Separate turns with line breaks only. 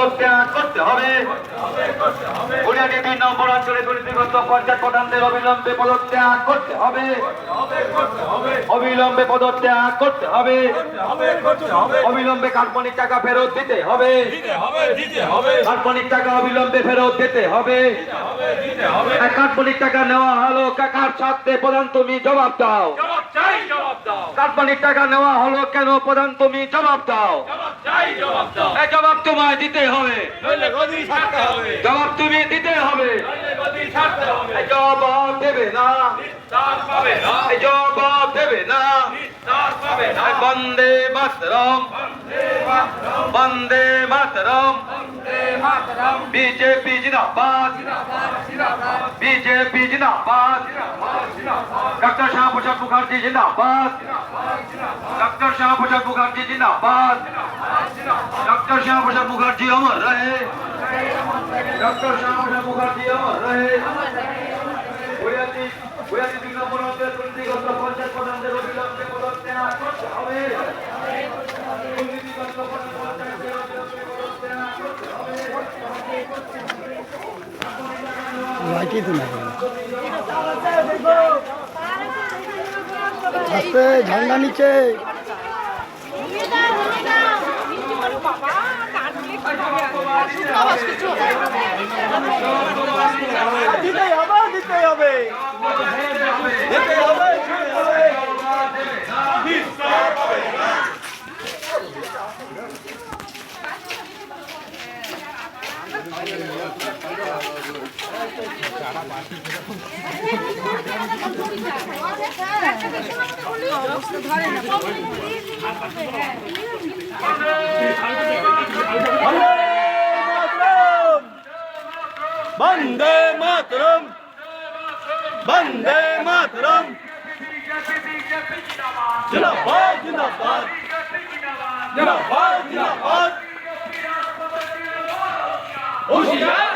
পদত্যাগ করতে হবে। বুনিয়াদী 3 নম্বর অঞ্চলে দুর্নীতিগ্রস্ত পঞ্চায়েত প্রধানদের অবিলম্বে পদত্যাগ করতে হবে। অবিলম্বে পদত্যাগ করতে হবে। অবিলম্বে কাল্পনিক টাকা ফেরত দিতে হবে। কাল্পনিক টাকা অবিলম্বে ফেরত দিতে হবে। কাল্পনিক টাকা নেওয়া হলো কাকার স্বার্থে, প্রধান তুমি জবাব দাও। কাল্পনিক টাকা নেওয়া হলো কেন, প্রধান তুমি জবাব দাও। এই জবাব তোমায় দিতে হবে। জবাব তুমি দিতে হবে। এই জবাব দেবে না, এই জবাব দেবে না। বন্দে মাতরম, বন্দে মাতরম। বিজেপি জিন্দাবাদ, বিজেপি জিন্দাবাদ। ডক্টর শ্যামাপ্রসাদ মুখার্জি জিন্দাবাদ, डॉक्टर श्यामा प्रसाद मुखर्जी जिंदाबाद। डॉक्टर श्यामा प्रसाद मुखर्जी अमर रहे, डॉक्टर श्यामा प्रसाद मुखर्जी अमर रहे। বুনিয়াদী 3 নম্বর অঞ্চলের দুর্নীতিগ্রস্ত পঞ্চায়েত প্রধানদের অবিলম্বে পদত্যাগ করতে হবে। দুর্নীতিগ্রস্ত পঞ্চায়েতদের অবিলম্বে পদত্যাগ করতে হবে।
লাইটই তো না আস্তে ঝান্ডা নিচে দিতেই হবে, দিতেই হবে, দিতেই হবে। वंदे मातरम, वंदे मातरम। जिंदाबाद, जिंदाबाद, जिंदाबाद, जिंदाबाद। होशियार